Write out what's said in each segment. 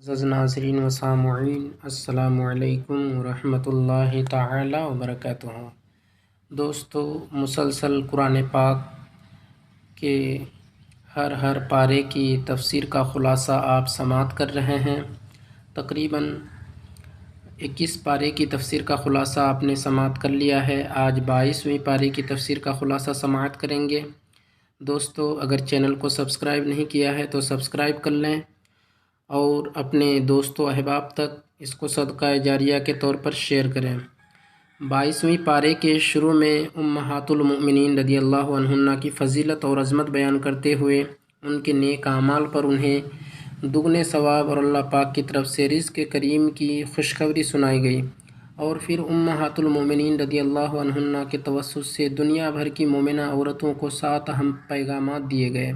ناظرین و سامعین، السلام علیکم ورحمۃ اللہ تعالی وبرکاتہ۔ دوستو، مسلسل قرآن پاک کے ہر پارے کی تفسیر کا خلاصہ آپ سماعت کر رہے ہیں۔ تقریباً 21 پارے کی تفسیر کا خلاصہ آپ نے سماعت کر لیا ہے۔ آج 22ویں پارے کی تفسیر کا خلاصہ سماعت کریں گے۔ دوستو، اگر چینل کو سبسکرائب نہیں کیا ہے تو سبسکرائب کر لیں اور اپنے دوستوں احباب تک اس کو صدقہ جاریہ کے طور پر شیئر کریں۔ 22ویں پارے کے شروع میں امہات المؤمنین رضی اللہ عنہن کی فضیلت اور عظمت بیان کرتے ہوئے ان کے نیک اعمال پر انہیں دگنے ثواب اور اللہ پاک کی طرف سے رزق کریم کی خوشخبری سنائی گئی، اور پھر امہات المؤمنین رضی اللہ عنہن کے توسط سے دنیا بھر کی مومنہ عورتوں کو 7 اہم پیغامات دیے گئے۔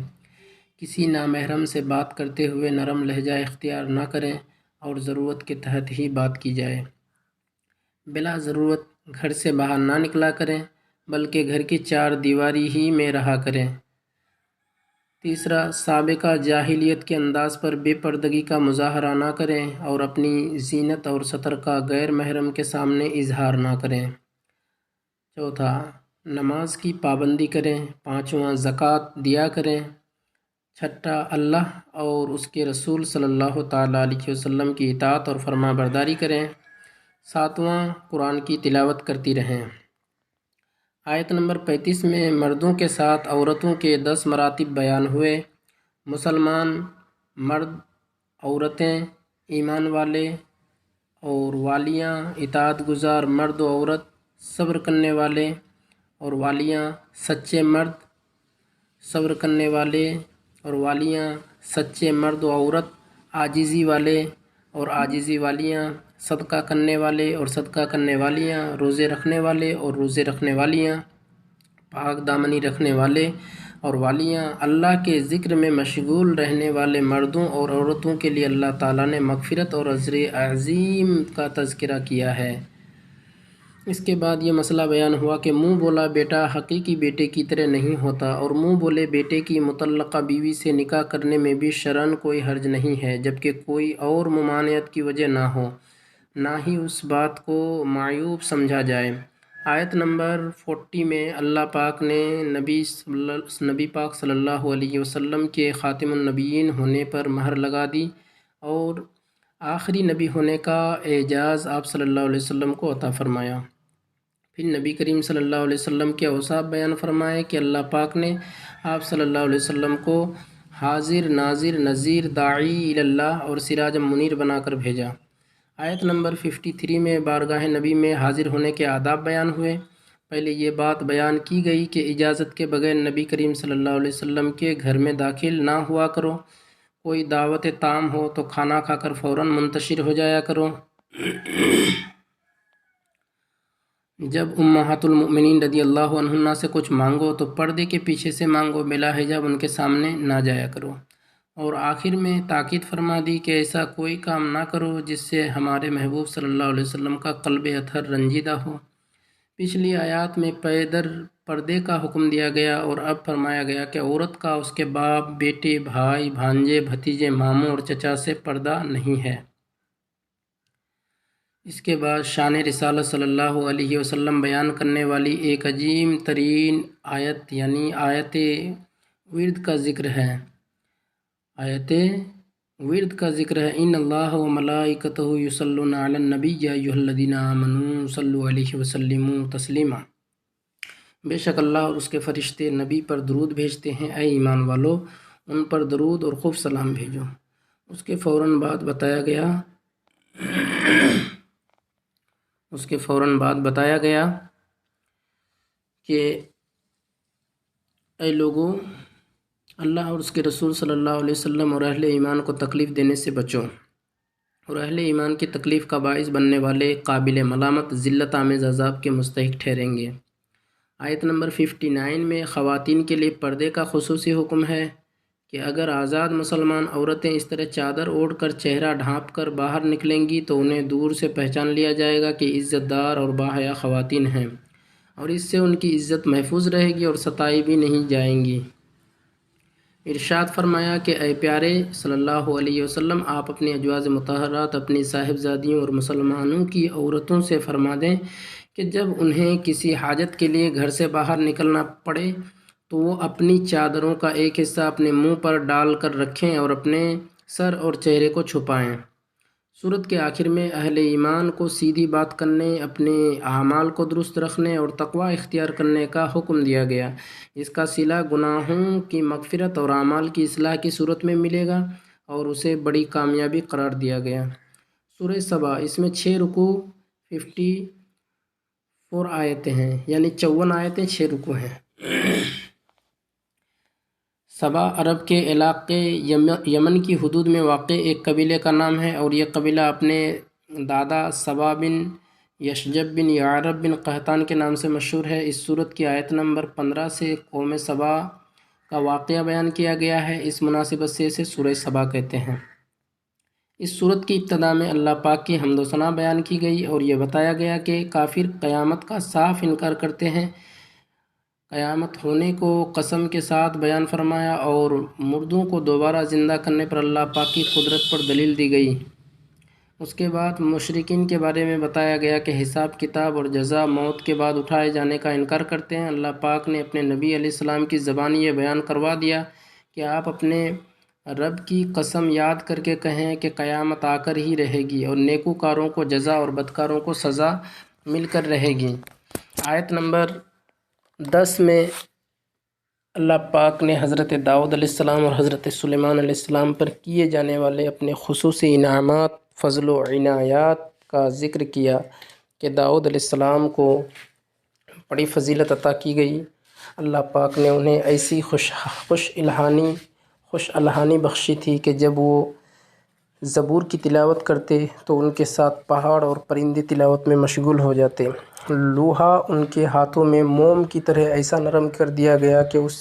کسی نامحرم سے بات کرتے ہوئے نرم لہجہ اختیار نہ کریں اور ضرورت کے تحت ہی بات کی جائے۔ بلا ضرورت گھر سے باہر نہ نکلا کریں بلکہ گھر کی 4 دیواری ہی میں رہا کریں۔ تیسرا، سابقہ جاہلیت کے انداز پر بے پردگی کا مظاہرہ نہ کریں اور اپنی زینت اور سطر کا غیر محرم کے سامنے اظہار نہ کریں۔ چوتھا، نماز کی پابندی کریں۔ پانچواں، زکوٰۃ دیا کریں۔ چھٹا، اللہ اور اس کے رسول صلی اللہ تعالیٰ علیہ وسلم کی اطاعت اور فرما برداری کریں۔ ساتواں، قرآن کی تلاوت کرتی رہیں۔ آیت نمبر 35 میں مردوں کے ساتھ عورتوں کے 10 مراتب بیان ہوئے۔ مسلمان مرد، عورتیں، ایمان والے اور والیاں، اطاعت گزار مرد و عورت، صبر کرنے والے اور والیاں، سچے مرد، صبر کرنے والے اور والیاں، سچے مرد و عورت، عاجزی والے اور عاجزی والیاں، صدقہ کرنے والے اور صدقہ کرنے والیاں، روزے رکھنے والے اور روزے رکھنے والیاں، پاک دامنی رکھنے والے اور والیاں۔ اللہ کے ذکر میں مشغول رہنے والے مردوں اور عورتوں کے لیے اللہ تعالیٰ نے مغفرت اور اجر عظیم کا تذکرہ کیا ہے۔ اس کے بعد یہ مسئلہ بیان ہوا کہ منہ بولا بیٹا حقیقی بیٹے کی طرح نہیں ہوتا، اور منہ بولے بیٹے کی مطلقہ بیوی سے نکاح کرنے میں بھی شرعاً کوئی حرج نہیں ہے، جبکہ کوئی اور ممانعت کی وجہ نہ ہو، نہ ہی اس بات کو معیوب سمجھا جائے۔ آیت نمبر 40 میں اللہ پاک نے نبی پاک صلی اللہ علیہ وسلم کے خاتم النبیین ہونے پر مہر لگا دی اور آخری نبی ہونے کا اعزاز آپ صلی اللہ علیہ وسلم کو عطا فرمایا۔ پھر نبی کریم صلی اللہ علیہ وسلم کے اوصاف بیان فرمائے کہ اللہ پاک نے آپ صلی اللہ علیہ وسلم کو حاضر، ناظر، نذیر، داعی الی اللہ اور سراج منیر بنا کر بھیجا۔ آیت نمبر 53 میں بارگاہ نبی میں حاضر ہونے کے آداب بیان ہوئے۔ پہلے یہ بات بیان کی گئی کہ اجازت کے بغیر نبی کریم صلی اللہ علیہ وسلم کے گھر میں داخل نہ ہوا کرو۔ کوئی دعوت طعام ہو تو کھانا کھا کر فوراً منتشر ہو جایا کرو۔ جب امہات المؤمنین رضی اللہ عنہن سے کچھ مانگو تو پردے کے پیچھے سے مانگو، بلا حجاب ان کے سامنے نہ جایا کرو۔ اور آخر میں تاکید فرما دی کہ ایسا کوئی کام نہ کرو جس سے ہمارے محبوب صلی اللہ علیہ وسلم کا قلب اطہر رنجیدہ ہو۔ پچھلی آیات میں پے در پردے کا حکم دیا گیا، اور اب فرمایا گیا کہ عورت کا اس کے باپ، بیٹے، بھائی، بھانجے، بھتیجے، ماموں اور چچا سے پردہ نہیں ہے۔ اس کے بعد شان رسالت صلی اللہ علیہ وسلم بیان کرنے والی ایک عظیم ترین آیت یعنی آیت ورد کا ذکر ہے۔ آیت ورد کا ذکر ہے۔ ان اللہ و ملائکتہ یصلون علی النبی یا ایھا الذین آمنوا صلوا علیہ وسلموا تسلیما۔ بے شک اللہ اور اس کے فرشتے نبی پر درود بھیجتے ہیں، اے ایمان والو ان پر درود اور خوب سلام بھیجو۔ اس کے فوراً بعد بتایا گیا کہ اے لوگو، اللہ اور اس کے رسول صلی اللہ علیہ وسلم اور اہل ایمان کو تکلیف دینے سے بچو، اور اہل ایمان کی تکلیف کا باعث بننے والے قابل ملامت ذلت آمیز عذاب کے مستحق ٹھہریں گے۔ آیت نمبر 59 میں خواتین کے لیے پردے کا خصوصی حکم ہے کہ اگر آزاد مسلمان عورتیں اس طرح چادر اوڑھ کر چہرہ ڈھانپ کر باہر نکلیں گی تو انہیں دور سے پہچان لیا جائے گا کہ عزت دار اور باحیا خواتین ہیں، اور اس سے ان کی عزت محفوظ رہے گی اور ستائی بھی نہیں جائیں گی۔ ارشاد فرمایا کہ اے پیارے صلی اللہ علیہ وسلم، آپ اپنی ازواج مطہرات، اپنی صاحبزادیوں اور مسلمانوں کی عورتوں سے فرما دیں کہ جب انہیں کسی حاجت کے لیے گھر سے باہر نکلنا پڑے تو وہ اپنی چادروں کا ایک حصہ اپنے منہ پر ڈال کر رکھیں اور اپنے سر اور چہرے کو چھپائیں۔ سورت کے آخر میں اہل ایمان کو سیدھی بات کرنے، اپنے اعمال کو درست رکھنے اور تقوی اختیار کرنے کا حکم دیا گیا۔ اس کا صلہ گناہوں کی مغفرت اور اعمال کی اصلاح کی صورت میں ملے گا اور اسے بڑی کامیابی قرار دیا گیا۔ سورہ سبا، اس میں 6 رکوع 54 آیتیں ہیں، یعنی 54 آیتیں 6 رکوع ہیں۔ سبا عرب کے علاقے یمن کی حدود میں واقع ایک قبیلے کا نام ہے، اور یہ قبیلہ اپنے دادا سبا بن یشجب بن یعرب بن قحطان کے نام سے مشہور ہے۔ اس سورت کی آیت نمبر 15 سے قوم سبا کا واقعہ بیان کیا گیا ہے۔ اس مناسبت سے اسے سورہ سبا کہتے ہیں۔ اس سورت کی ابتدا میں اللہ پاک کی حمد و ثنا بیان کی گئی اور یہ بتایا گیا کہ کافر قیامت کا صاف انکار کرتے ہیں۔ قیامت ہونے کو قسم کے ساتھ بیان فرمایا اور مردوں کو دوبارہ زندہ کرنے پر اللہ پاک کی قدرت پر دلیل دی گئی۔ اس کے بعد مشرکین کے بارے میں بتایا گیا کہ حساب کتاب اور جزا موت کے بعد اٹھائے جانے کا انکار کرتے ہیں۔ اللہ پاک نے اپنے نبی علیہ السلام کی زبان یہ بیان کروا دیا کہ آپ اپنے رب کی قسم یاد کر کے کہیں کہ قیامت آ کر ہی رہے گی اور نیکوکاروں کو جزا اور بدکاروں کو سزا مل کر رہے گی۔ آیت نمبر 10 میں اللہ پاک نے حضرت داؤد علیہ السلام اور حضرت سلیمان علیہ السلام پر کیے جانے والے اپنے خصوصی انعامات، فضل و عنایات کا ذکر کیا کہ داؤد علیہ السلام کو بڑی فضیلت عطا کی گئی۔ اللہ پاک نے انہیں ایسی خوش الحانی بخشی تھی کہ جب وہ زبور کی تلاوت کرتے تو ان کے ساتھ پہاڑ اور پرندے تلاوت میں مشغول ہو جاتے۔ لوہا ان کے ہاتھوں میں موم کی طرح ایسا نرم کر دیا گیا کہ اس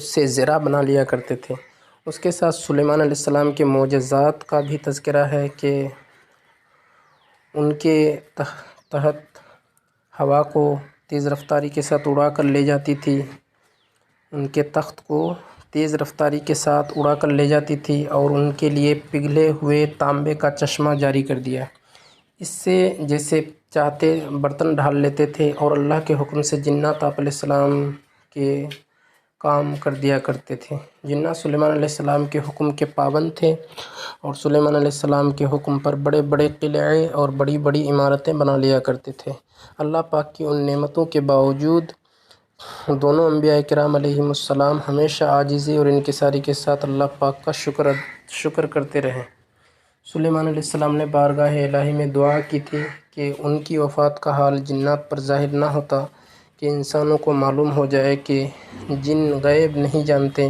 سے زرہ بنا لیا کرتے تھے۔ اس کے ساتھ سلیمان علیہ السلام کے معجزات کا بھی تذکرہ ہے کہ ان کے تحت ہوا کو تیز رفتاری کے ساتھ اڑا کر لے جاتی تھی، ان کے تخت کو تیز رفتاری کے ساتھ اڑا کر لے جاتی تھی اور ان کے لیے پگھلے ہوئے تانبے کا چشمہ جاری کر دیا۔ اس سے جیسے چاہتے برتن ڈھال لیتے تھے، اور اللہ کے حکم سے جنات آپ علیہ السلام کے کام کر دیا کرتے تھے۔ جنات سلیمان علیہ السلام کے حکم کے پابند تھے اور سلیمان علیہ السلام کے حکم پر بڑے بڑے قلعے اور بڑی بڑی عمارتیں بنا لیا کرتے تھے۔ اللہ پاک کی ان نعمتوں کے باوجود دونوں انبیاء کرام علیہم السلام ہمیشہ عاجزی اور انکساری کے ساتھ اللہ پاک کا شکر کرتے رہے۔ سلیمان علیہ السلام نے بارگاہ الہی میں دعا کی تھی کہ ان کی وفات کا حال جنات پر ظاہر نہ ہوتا، کہ انسانوں کو معلوم ہو جائے کہ جن غیب نہیں جانتے۔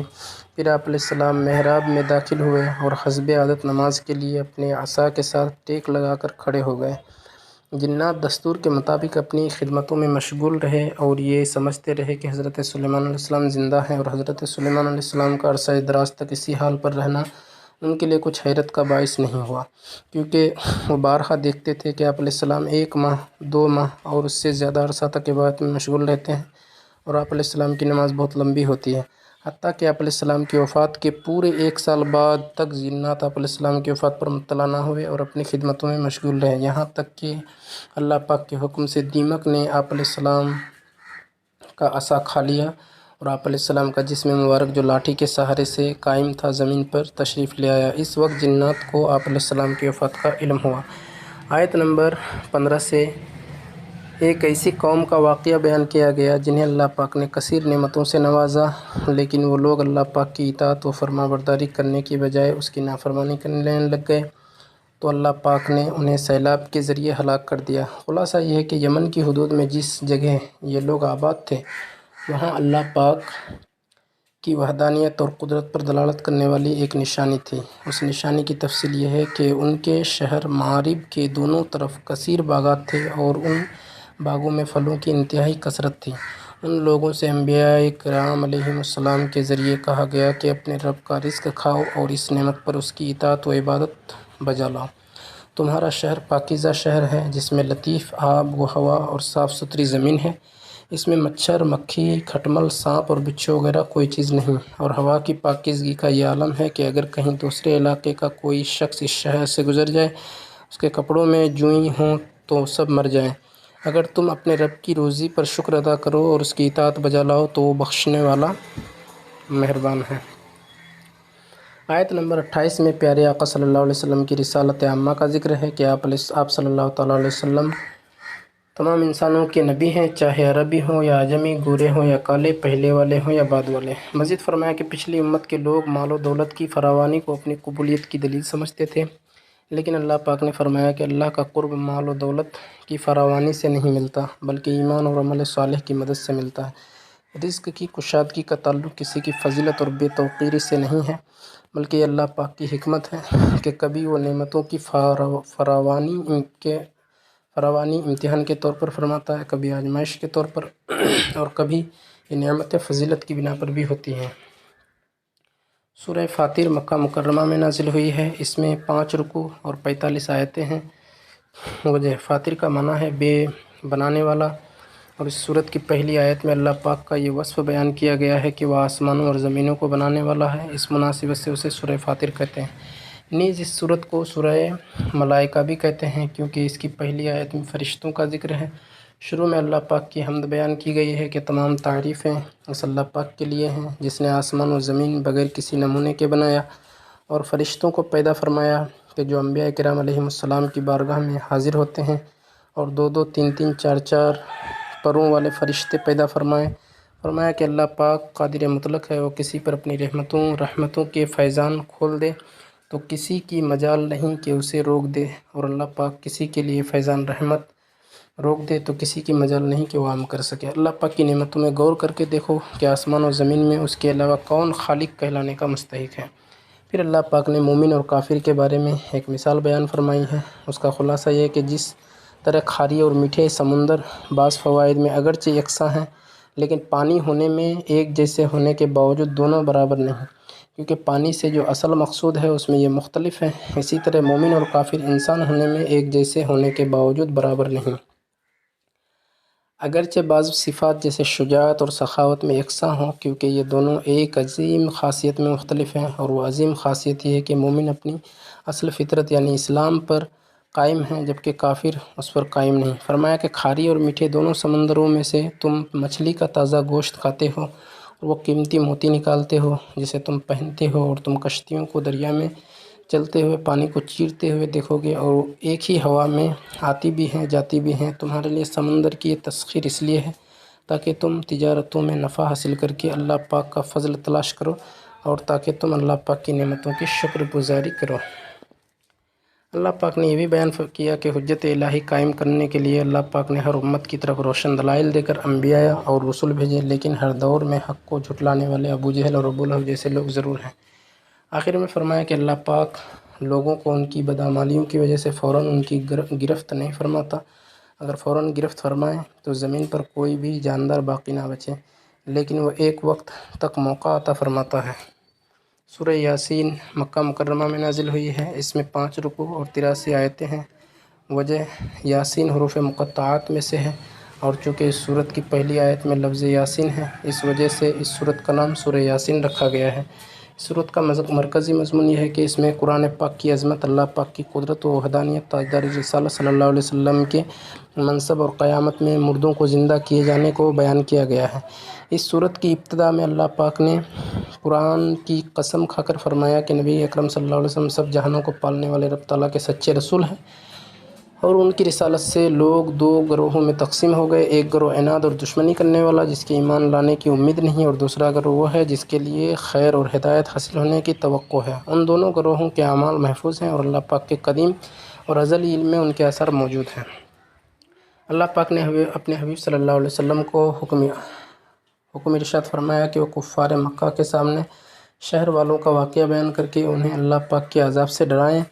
پھر آپ علیہ السلام محراب میں داخل ہوئے اور حسب عادت نماز کے لیے اپنے عصا کے ساتھ ٹیک لگا کر کھڑے ہو گئے۔ جنات دستور کے مطابق اپنی خدمتوں میں مشغول رہے اور یہ سمجھتے رہے کہ حضرت سلیمان علیہ السلام زندہ ہیں، اور حضرت سلیمان علیہ السلام کا عرصہ دراز تک اسی حال پر رہنا ان کے لیے کچھ حیرت کا باعث نہیں ہوا، کیونکہ وہ بارہا دیکھتے تھے کہ آپ علیہ السلام 1 ماہ، 2 ماہ اور اس سے زیادہ عرصہ تک عبادت میں مشغول رہتے ہیں، اور آپ علیہ السلام کی نماز بہت لمبی ہوتی ہے۔ حتیٰ کہ آپ علیہ السلام کی وفات کے پورے 1 سال بعد تک جنات آپ علیہ السلام کی وفات پر مطلع نہ ہوئے اور اپنی خدمتوں میں مشغول رہے، یہاں تک کہ اللہ پاک کے حکم سے دیمک نے آپ علیہ السلام کا عصا کھا لیا اور آپ علیہ السلام کا جسم مبارک جو لاٹھی کے سہارے سے قائم تھا زمین پر تشریف لے آیا۔ اس وقت جنات کو آپ علیہ السلام کی وفات کا علم ہوا۔ آیت نمبر 15 سے ایک ایسی قوم کا واقعہ بیان کیا گیا جنہیں اللہ پاک نے کثیر نعمتوں سے نوازا، لیکن وہ لوگ اللہ پاک کی اطاعت و فرما برداری کرنے کی بجائے اس کی نافرمانی کرنے لگ گئے تو اللہ پاک نے انہیں سیلاب کے ذریعے ہلاک کر دیا۔ خلاصہ یہ ہے کہ یمن کی حدود میں جس جگہ یہ لوگ آباد تھے وہاں اللہ پاک کی وحدانیت اور قدرت پر دلالت کرنے والی ایک نشانی تھی۔ اس نشانی کی تفصیل یہ ہے کہ ان کے شہر معارب کے دونوں طرف کثیر باغات تھے اور ان باغوں میں پھلوں کی انتہائی کثرت تھی۔ ان لوگوں سے انبیاء کرام علیہم السلام کے ذریعے کہا گیا کہ اپنے رب کا رزق کھاؤ اور اس نعمت پر اس کی اطاعت و عبادت بجا لاؤ۔ تمہارا شہر پاکیزہ شہر ہے جس میں لطیف آب و ہوا اور صاف ستھری زمین ہے۔ اس میں مچھر، مکھی، کھٹمل، سانپ اور بچھو وغیرہ کوئی چیز نہیں۔ اور ہوا کی پاکیزگی کا یہ عالم ہے کہ اگر کہیں دوسرے علاقے کا کوئی شخص اس شہر سے گزر جائے، اس کے کپڑوں میں جوئیں ہوں تو سب مر جائیں۔ اگر تم اپنے رب کی روزی پر شکر ادا کرو اور اس کی اطاعت بجا لاؤ تو وہ بخشنے والا مہربان ہے۔ آیت نمبر 28 میں پیارے آقا صلی اللہ علیہ وسلم کی رسالت عامہ کا ذکر ہے کہ آپ صلی اللہ تعالیٰ علیہ وسلم تمام انسانوں کے نبی ہیں، چاہے عربی ہوں یا عجمی، گورے ہوں یا کالے، پہلے والے ہوں یا بعد والے۔ مزید فرمایا کہ پچھلی امت کے لوگ مال و دولت کی فراوانی کو اپنی قبولیت کی دلیل سمجھتے تھے، لیکن اللہ پاک نے فرمایا کہ اللہ کا قرب مال و دولت کی فراوانی سے نہیں ملتا، بلکہ ایمان اور عمل صالح کی مدد سے ملتا ہے۔ رزق کی کشادگی کا تعلق کسی کی فضیلت اور بے توقیری سے نہیں ہے، بلکہ یہ اللہ پاک کی حکمت ہے کہ کبھی وہ نعمتوں کی فراوانی امتحان کے طور پر فرماتا ہے، کبھی آزمائش کے طور پر، اور کبھی یہ نعمت فضیلت کی بنا پر بھی ہوتی ہیں۔ سورہ فاطر مکہ مکرمہ میں نازل ہوئی ہے۔ اس میں 5 رکوع اور 45 آیتیں ہیں۔ وجہ فاطر کا معنی ہے بے بنانے والا، اور اس سورت کی پہلی آیت میں اللہ پاک کا یہ وصف بیان کیا گیا ہے کہ وہ آسمانوں اور زمینوں کو بنانے والا ہے۔ اس مناسبت سے اسے سورہ فاطر کہتے ہیں۔ نیز اس سورت کو سورہ ملائکہ بھی کہتے ہیں، کیونکہ اس کی پہلی آیت میں فرشتوں کا ذکر ہے۔ شروع میں اللہ پاک کی حمد بیان کی گئی ہے کہ تمام تعریفیں اس اللہ پاک کے لیے ہیں جس نے آسمان و زمین بغیر کسی نمونے کے بنایا، اور فرشتوں کو پیدا فرمایا کہ جو انبیاء کرام علیہم السلام کی بارگاہ میں حاضر ہوتے ہیں، اور 2 3 4 پروں والے فرشتے پیدا فرمایا کہ اللہ پاک قادر مطلق ہے، وہ کسی پر اپنی رحمتوں کے فیضان کھول دے تو کسی کی مجال نہیں کہ اسے روک دے، اور اللہ پاک کسی کے لیے فیضان رحمت روک دے تو کسی کی مجال نہیں کہ وہ عام کر سکے۔ اللہ پاک کی نعمتوں میں غور کر کے دیکھو کہ آسمان و زمین میں اس کے علاوہ کون خالق کہلانے کا مستحق ہے۔ پھر اللہ پاک نے مومن اور کافر کے بارے میں ایک مثال بیان فرمائی ہے۔ اس کا خلاصہ یہ ہے کہ جس طرح کھارے اور میٹھے سمندر بعض فوائد میں اگرچہ یکساں ہیں، لیکن پانی ہونے میں ایک جیسے ہونے کے باوجود دونوں برابر نہیں، کیونکہ پانی سے جو اصل مقصود ہے اس میں یہ مختلف ہے۔ اسی طرح مومن اور کافر انسان ہونے میں ایک جیسے ہونے کے باوجود برابر نہیں، اگرچہ بعض صفات جیسے شجاعت اور سخاوت میں یکساں ہوں، کیونکہ یہ دونوں ایک عظیم خاصیت میں مختلف ہیں، اور وہ عظیم خاصیت یہ ہے کہ مومن اپنی اصل فطرت یعنی اسلام پر قائم ہیں، جبکہ کافر اس پر قائم نہیں۔ فرمایا کہ کھارے اور میٹھے دونوں سمندروں میں سے تم مچھلی کا تازہ گوشت کھاتے ہو، اور وہ قیمتی موتی نکالتے ہو جسے تم پہنتے ہو، اور تم کشتیوں کو دریا میں چلتے ہوئے پانی کو چیرتے ہوئے دیکھو گے، اور وہ ایک ہی ہوا میں آتی بھی ہیں جاتی بھی ہیں۔ تمہارے لیے سمندر کی یہ تسخیر اس لیے ہے تاکہ تم تجارتوں میں نفع حاصل کر کے اللہ پاک کا فضل تلاش کرو، اور تاکہ تم اللہ پاک کی نعمتوں کی شکر گزاری کرو۔ اللہ پاک نے یہ بھی بیان کیا کہ حجت الہی قائم کرنے کے لیے اللہ پاک نے ہر امت کی طرف روشن دلائل دے کر انبیاء اور رسول بھیجے، لیکن ہر دور میں حق کو جھٹلانے والے ابو جہل اور ابو لہب جیسے لوگ ضرور ہیں۔ آخر میں فرمایا کہ اللہ پاک لوگوں کو ان کی بدعمالیوں کی وجہ سے فوراً ان کی گرفت نہیں فرماتا۔ اگر فوراً گرفت فرمائے تو زمین پر کوئی بھی جاندار باقی نہ بچے، لیکن وہ ایک وقت تک موقع عطا فرماتا ہے۔ سورہ یاسین مکہ مکرمہ میں نازل ہوئی ہے۔ اس میں 5 رکوع اور 83 آیتیں ہیں۔ وجہ یاسین حروف مقطعات میں سے ہے، اور چونکہ اس سورت کی پہلی آیت میں لفظ یاسین ہے، اس وجہ سے اس سورت کا نام سورہ یاسین رکھا گیا ہے۔ اس سورت کا مرکزی مضمون یہ ہے کہ اس میں قرآن پاک کی عظمت، اللہ پاک کی قدرت و وحدانیت، تاجدار رسالت صلی اللہ علیہ وسلم کے منصب اور قیامت میں مردوں کو زندہ کیے جانے کو بیان کیا گیا ہے۔ اس سورت کی ابتدا میں اللہ پاک نے قرآن کی قسم کھا کر فرمایا کہ نبی اکرم صلی اللہ علیہ وسلم سب جہانوں کو پالنے والے رب تعالیٰ کے سچے رسول ہیں، اور ان کی رسالت سے لوگ 2 گروہوں میں تقسیم ہو گئے۔ ایک گروہ عناد اور دشمنی کرنے والا جس کے ایمان لانے کی امید نہیں، اور دوسرا گروہ وہ ہے جس کے لیے خیر اور ہدایت حاصل ہونے کی توقع ہے۔ ان دونوں گروہوں کے اعمال محفوظ ہیں، اور اللہ پاک کے قدیم اور ازلی علم میں ان کے اثر موجود ہیں۔ اللہ پاک نے اپنے حبیب صلی اللہ علیہ وسلم کو حکم ارشاد فرمایا کہ وہ کفار مکہ کے سامنے شہر والوں کا واقعہ بیان کر کے انہیں اللہ پاک کے عذاب سے ڈرائیں۔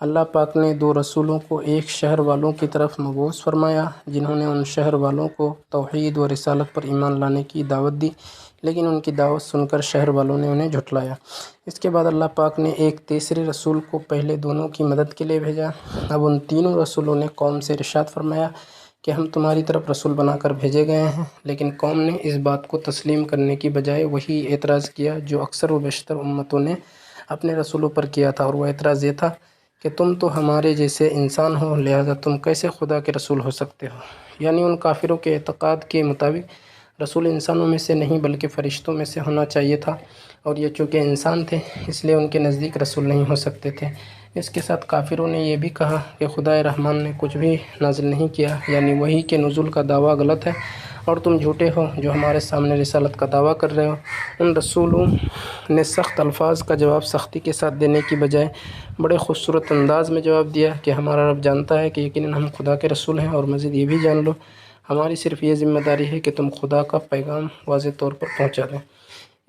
اللہ پاک نے 2 رسولوں کو ایک شہر والوں کی طرف مبعوث فرمایا جنہوں نے ان شہر والوں کو توحید و رسالت پر ایمان لانے کی دعوت دی، لیکن ان کی دعوت سن کر شہر والوں نے انہیں جھٹلایا۔ اس کے بعد اللہ پاک نے ایک تیسرے رسول کو پہلے دونوں کی مدد کے لیے بھیجا۔ اب ان تینوں رسولوں نے قوم سے ارشاد فرمایا کہ ہم تمہاری طرف رسول بنا کر بھیجے گئے ہیں، لیکن قوم نے اس بات کو تسلیم کرنے کی بجائے وہی اعتراض کیا جو اکثر و بیشتر امتوں نے اپنے رسولوں پر کیا تھا، اور وہ اعتراض یہ تھا کہ تم تو ہمارے جیسے انسان ہو، لہذا تم کیسے خدا کے رسول ہو سکتے ہو؟ یعنی ان کافروں کے اعتقاد کے مطابق رسول انسانوں میں سے نہیں بلکہ فرشتوں میں سے ہونا چاہیے تھا، اور یہ چونکہ انسان تھے اس لیے ان کے نزدیک رسول نہیں ہو سکتے تھے۔ اس کے ساتھ کافروں نے یہ بھی کہا کہ خدائے رحمان نے کچھ بھی نازل نہیں کیا، یعنی وحی کے نزول کا دعویٰ غلط ہے، اور تم جھوٹے ہو جو ہمارے سامنے رسالت کا دعویٰ کر رہے ہو۔ ان رسولوں نے سخت الفاظ کا جواب سختی کے ساتھ دینے کی بجائے بڑے خوبصورت انداز میں جواب دیا کہ ہمارا رب جانتا ہے کہ یقیناً ہم خدا کے رسول ہیں، اور مزید یہ بھی جان لو ہماری صرف یہ ذمہ داری ہے کہ تم خدا کا پیغام واضح طور پر پہنچا دیں۔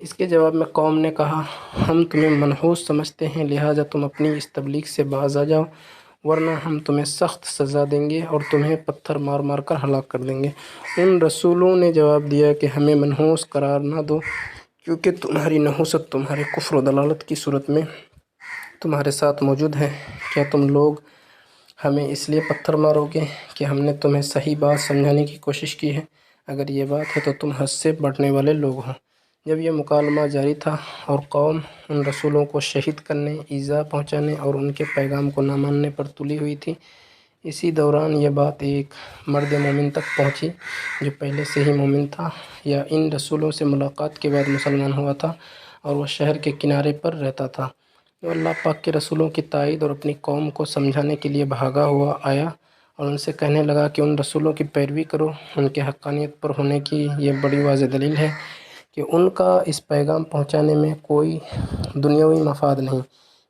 اس کے جواب میں قوم نے کہا، ہم تمہیں منحوس سمجھتے ہیں، لہٰذا تم اپنی اس تبلیغ سے باز آ جاؤ، ورنہ ہم تمہیں سخت سزا دیں گے اور تمہیں پتھر مار مار کر ہلاک کر دیں گے۔ ان رسولوں نے جواب دیا کہ ہمیں منحوس قرار نہ دو، کیونکہ تمہاری نحوست تمہارے کفر و ضلالت کی صورت میں تمہارے ساتھ موجود ہے۔ کیا تم لوگ ہمیں اس لیے پتھر مارو گے کہ ہم نے تمہیں صحیح بات سمجھانے کی کوشش کی ہے؟ اگر یہ بات ہے تو تم حد سے بڑھنے والے لوگ ہو۔ جب یہ مکالمہ جاری تھا اور قوم ان رسولوں کو شہید کرنے، ایذا پہنچانے اور ان کے پیغام کو نہ ماننے پر تلی ہوئی تھی، اسی دوران یہ بات ایک مرد مومن تک پہنچی جو پہلے سے ہی مومن تھا یا ان رسولوں سے ملاقات کے بعد مسلمان ہوا تھا، اور وہ شہر کے کنارے پر رہتا تھا۔ وہ اللہ پاک کے رسولوں کی تائید اور اپنی قوم کو سمجھانے کے لیے بھاگا ہوا آیا اور ان سے کہنے لگا کہ ان رسولوں کی پیروی کرو، ان کے حقانیت پر ہونے کی یہ بڑی واضح دلیل ہے کہ ان کا اس پیغام پہنچانے میں کوئی دنیاوی مفاد نہیں،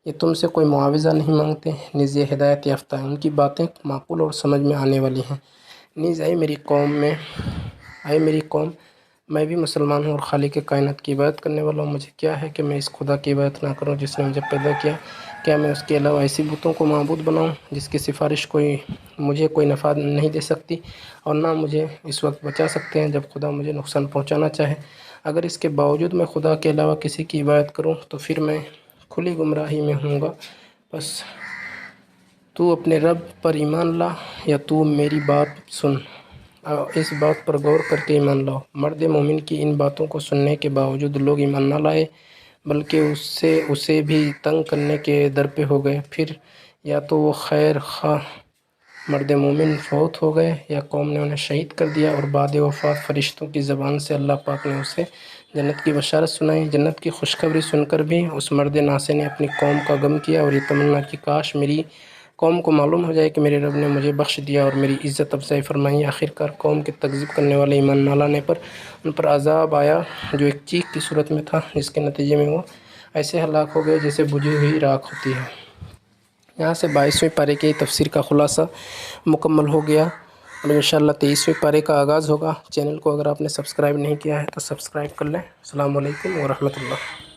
یہ تم سے کوئی معاوضہ نہیں مانگتے، نیز یہ ہدایت یافتہ ہیں، ان کی باتیں معقول اور سمجھ میں آنے والی ہیں۔ نیز اے میری قوم، میں بھی مسلمان ہوں اور خالق کائنات کی عبادت کرنے والا ہوں۔ مجھے کیا ہے کہ میں اس خدا کی عبادت نہ کروں جس نے مجھے پیدا کیا؟ کیا میں اس کے علاوہ ایسی بتوں کو معبود بناؤں جس کی سفارش مجھے کوئی نفع نہیں دے سکتی اور نہ مجھے اس وقت بچا سکتے ہیں جب خدا مجھے نقصان پہنچانا چاہے؟ اگر اس کے باوجود میں خدا کے علاوہ کسی کی عبادت کروں تو پھر میں کھلی گمراہی میں ہوں گا۔ بس تو اپنے رب پر ایمان لا، یا تو میری بات سن، اس بات پر غور کر کے ایمان لاؤ۔ مرد مومن کی ان باتوں کو سننے کے باوجود لوگ ایمان نہ لائے بلکہ اسے بھی تنگ کرنے کے درپے ہو گئے۔ پھر یا تو وہ خیر خواہ مرد مومن فوت ہو گئے یا قوم نے انہیں شہید کر دیا، اور بعد وفات فرشتوں کی زبان سے اللہ پاک نے اسے جنت کی بشارت سنائی۔ جنت کی خوشخبری سن کر بھی اس مرد ناصح نے اپنی قوم کا غم کیا اور یہ تمنا کی کاش میری قوم کو معلوم ہو جائے کہ میرے رب نے مجھے بخش دیا اور میری عزت افزائی فرمائی۔ آخرکار قوم کے تکذیب کرنے والے ایمان نہ لانے پر ان پر عذاب آیا جو ایک چیخ کی صورت میں تھا، جس کے نتیجے میں وہ ایسے ہلاک ہو گئے جیسے بجھی ہوئی راکھ ہوتی ہے۔ یہاں سے 22ویں پارے کی تفسیر کا خلاصہ مکمل ہو گیا، اور انشاءاللہ 23ویں پارے کا آغاز ہوگا۔ چینل کو اگر آپ نے سبسکرائب نہیں کیا ہے تو سبسکرائب کر لیں۔ السلام علیکم ورحمۃ اللہ۔